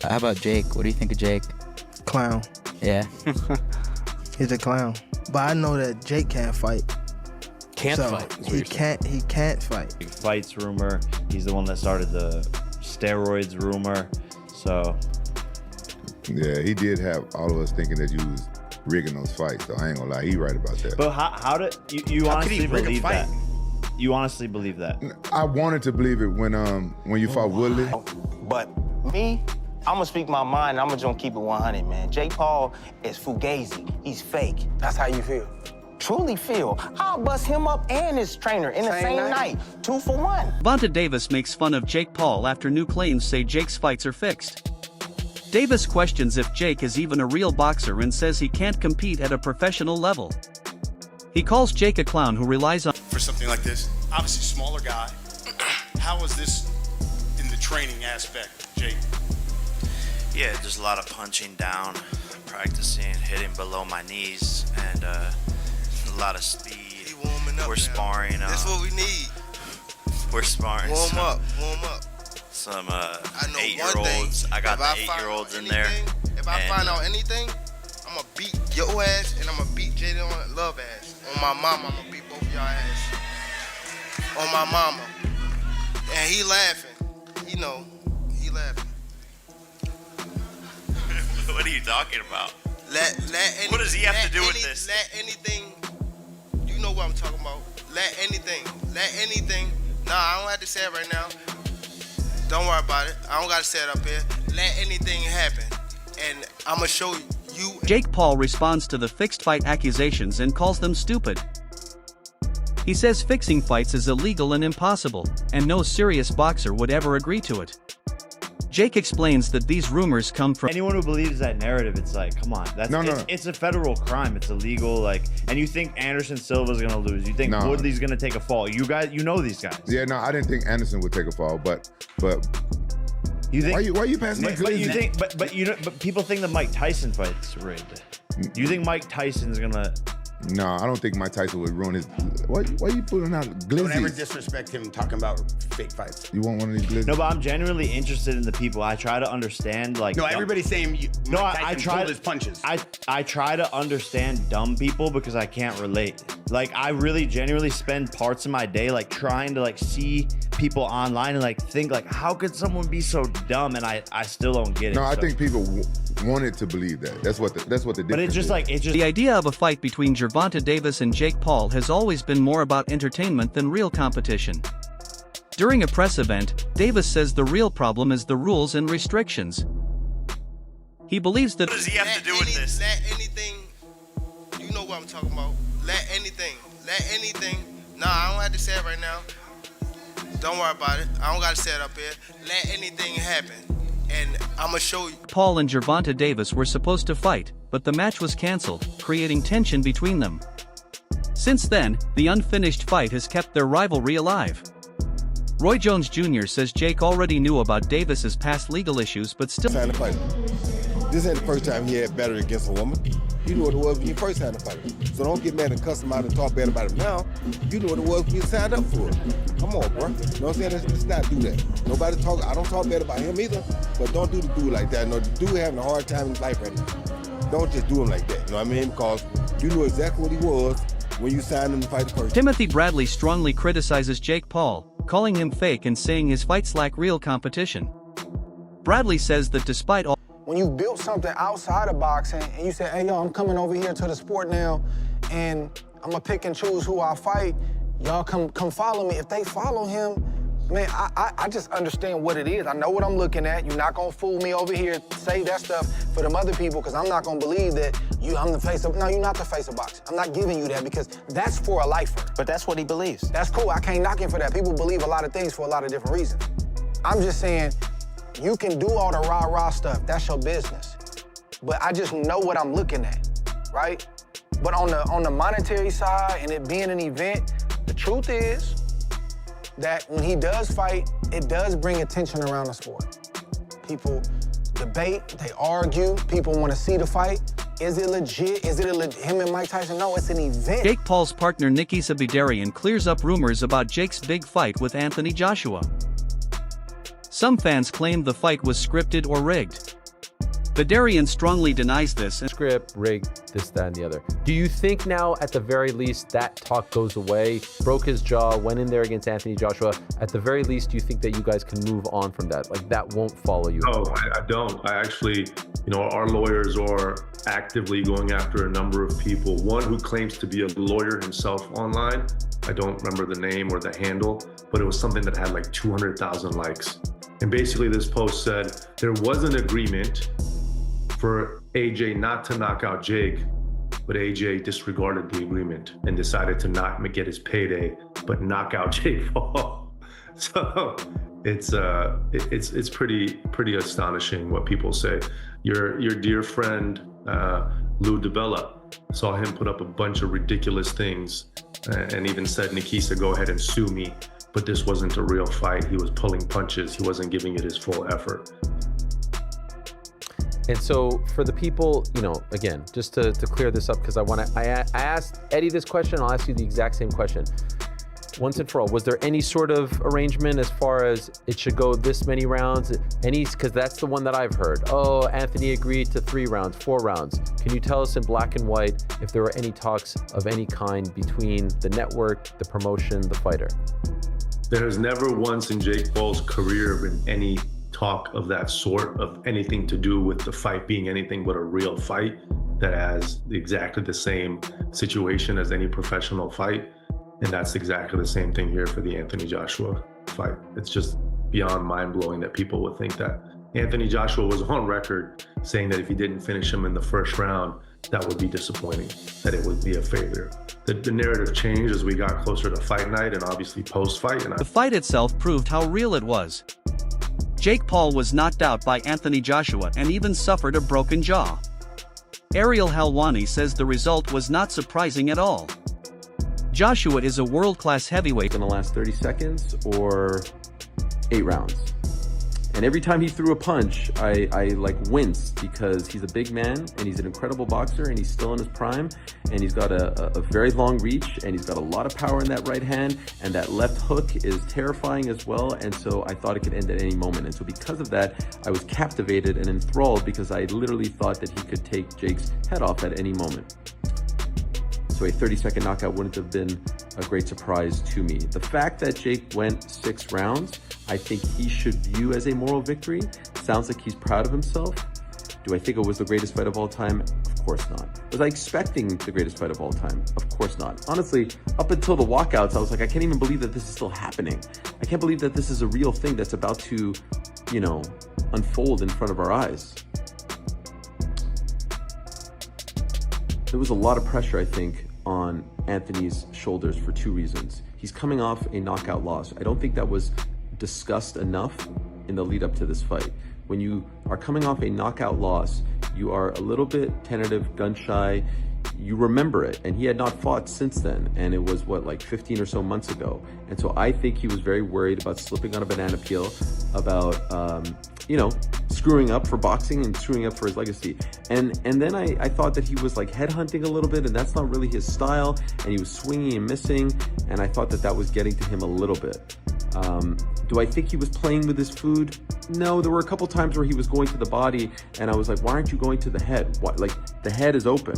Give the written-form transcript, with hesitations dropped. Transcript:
How about Jake? What do you think of Jake? Clown. Yeah. He's a clown. But I know that Jake can't fight. Can't So fight. is what he you're saying. can't fight. Big fights rumor. He's the one that started the steroids rumor. So Yeah, he did have all of us thinking that you was rigging those fights. So I ain't gonna lie, he right about that. but how did you How could he honestly rig a believe fight? that? You honestly believe that? I wanted to believe it when you fought Woodley. But me, I'm gonna speak my mind. I'm just gonna keep it 100, man. Jake Paul is fugazi. He's fake. That's how you feel. Truly feel. I'll bust him up and his trainer in the same night. 2 for 1. Gervonta Davis makes fun of Jake Paul after new claims say Jake's fights are fixed. Davis questions if Jake is even a real boxer and says he can't compete at a professional level. He calls Jake a clown who relies on for something like this. Obviously, smaller guy. How is this in the training aspect, Jake? Yeah, there's a lot of punching down, practicing, hitting below my knees, and a lot of speed. He warming up. We're now. sparring. That's what we need. We're sparring. Warm up. Some I know 8-year-olds. one thing. I got If the find 8-year-olds out in there. anything- If I and, find out anything, I'm gonna beat your ass and I'm gonna beat Jaden Love ass. On my mama, I'm gonna beat both of y'all ass. On my mama. And he laughing. He know. He laughing. what are you talking about? What does he have to do with this? Let anything. You know what I'm talking about. Let anything. Nah, I don't have to say it right now. Don't worry about it. I don't gotta say it up here. Let anything happen. And I'ma show you. Jake Paul responds to the fixed fight accusations and calls them stupid. He says fixing fights is illegal and impossible, and no serious boxer would ever agree to it. Jake explains that these rumors come from anyone who believes that narrative. It's like, come on, it's a federal crime. It's illegal. Like, and you think Anderson Silva's gonna lose? You think No. Woodley's gonna take a fall? You guys, you know these guys. Yeah, no, I didn't think Anderson would take a fall, but You think? why you passing that? But you think? But you know? But people think the Mike Tyson fight's rigged. You think Mike Tyson's gonna? No, I don't think Mike Tyson would ruin his. Why you putting out Don't ever glizzies? disrespect him talking about fake fights. You want one of these glizzies? No, but I'm genuinely interested in the people. I try to understand. Like, No, dumb- everybody's saying No, Mike I Tyson try pulled his punches. I try to understand dumb people because I can't relate. Like, I really genuinely spend parts of my day like trying to like see people online and like think like, how could someone be so dumb? And I still don't get it. No, I So- think people wanted to believe that. That's what the difference But it's just is. like the idea of a fight between Gervonta Davis and Jake Paul has always been more about entertainment than real competition. During a press event, Davis says the real problem is the rules and restrictions. He believes that What does he have to do with this? Let anything. You know what I'm talking about. Let anything. Nah, I don't have to say it right now. Don't worry about it. I don't gotta say it up here. Let anything happen. And I'ma show you. Paul and Gervonta Davis were supposed to fight, but the match was cancelled, creating tension between them. Since then, the unfinished fight has kept their rivalry alive. Roy Jones Jr. says Jake already knew about Davis's past legal issues but still Signed to fight. This ain't the first time he had battery against a woman. You knew what it was when you first signed to fight. So don't get mad and cuss him out and talk bad about him now. You knew what it was when you signed up for it. Come on, bro. You know what I'm saying? Let's not do that. Nobody talk. I don't talk bad about him either, but don't do the dude like that. No, the dude having a hard time in his life right now. Don't just do him like that. You know what I mean? Because you knew exactly what he was when you signed him to fight the person. Timothy Bradley strongly criticizes Jake Paul, calling him fake and saying his fights lack real competition. Bradley says that despite all When you built something outside of boxing and you say, hey, yo, I'm coming over here to the sport now and I'm gonna pick and choose who I fight, y'all come follow me. If they follow him, man, I just understand what it is. I know what I'm looking at. You're not gonna fool me over here, say that stuff for them other people, because I'm not gonna believe that I'm the face of, no, you're not the face of boxing. I'm not giving you that because that's for a lifer. But that's what he believes. That's cool, I can't knock him for that. People believe a lot of things for a lot of different reasons. I'm just saying, you can do all the rah-rah stuff, that's your business. But I just know what I'm looking at, right? But on the monetary side and it being an event, the truth is that when he does fight, it does bring attention around the sport. People debate, they argue, people want to see the fight. Is it legit? Is it him and Mike Tyson? No, it's an event. Jake Paul's partner Nikki Sabidarian clears up rumors about Jake's big fight with Anthony Joshua. Some fans claimed the fight was scripted or rigged. Vidarian strongly denies this and script, rig, this, that, and the other. Do you think now, at the very least, that talk goes away? Broke his jaw, went in there against Anthony Joshua. At the very least, do you think that you guys can move on from that? Like, that won't follow you? No, I don't. I actually, our lawyers are actively going after a number of people. One who claims to be a lawyer himself online. I don't remember the name or the handle, but it was something that had like 200,000 likes. And basically this post said there was an agreement for AJ not to knock out Jake, but AJ disregarded the agreement and decided to not get his payday, but knock out Jake Paul. So it's pretty astonishing what people say. Your dear friend Lou DiBella, saw him put up a bunch of ridiculous things and even said, Nikisa, go ahead and sue me. But this wasn't a real fight. He was pulling punches. He wasn't giving it his full effort. And so for the people, again, just to clear this up, because I asked Eddie this question, I'll ask you the exact same question. Once and for all, was there any sort of arrangement as far as it should go this many rounds? Because that's the one that I've heard. Oh, Anthony agreed to 3 rounds, 4 rounds. Can you tell us in black and white if there were any talks of any kind between the network, the promotion, the fighter? There has never once in Jake Paul's career been any talk of that sort, of anything to do with the fight being anything but a real fight that has exactly the same situation as any professional fight. And that's exactly the same thing here for the Anthony Joshua fight. It's just beyond mind-blowing that people would think that. Anthony Joshua was on record saying that if he didn't finish him in the first round, that would be disappointing, that it would be a failure. The narrative changed as we got closer to fight night and obviously post-fight. The fight itself proved how real it was. Jake Paul was knocked out by Anthony Joshua and even suffered a broken jaw. Ariel Helwani says the result was not surprising at all. Joshua is a world-class heavyweight. In the last 30 seconds or 8 rounds. And every time he threw a punch, I like winced, because he's a big man and he's an incredible boxer and he's still in his prime and he's got a very long reach and he's got a lot of power in that right hand, and that left hook is terrifying as well. And so I thought it could end at any moment. And so because of that, I was captivated and enthralled, because I literally thought that he could take Jake's head off at any moment. So a 30-second knockout wouldn't have been a great surprise to me. The fact that Jake went 6 rounds, I think he should view as a moral victory. Sounds like he's proud of himself. Do I think it was the greatest fight of all time? Of course not. Was I expecting the greatest fight of all time? Of course not. Honestly, up until the walkouts, I was like, I can't even believe that this is still happening. I can't believe that this is a real thing that's about to, unfold in front of our eyes. There was a lot of pressure, I think, on Anthony's shoulders for 2 reasons. He's coming off a knockout loss. I don't think that was discussed enough in the lead up to this fight. When you are coming off a knockout loss, you are a little bit tentative, gun shy. You remember it, and he had not fought since then, and it was like 15 or so months ago. And so I think he was very worried about slipping on a banana peel, about screwing up for boxing and screwing up for his legacy. And then I thought that he was like headhunting a little bit, and that's not really his style, and he was swinging and missing, and I thought that was getting to him a little bit. Do I think he was playing with his food? No, there were a couple times where he was going to the body, and I was like, why aren't you going to the head? What, like, the head is open.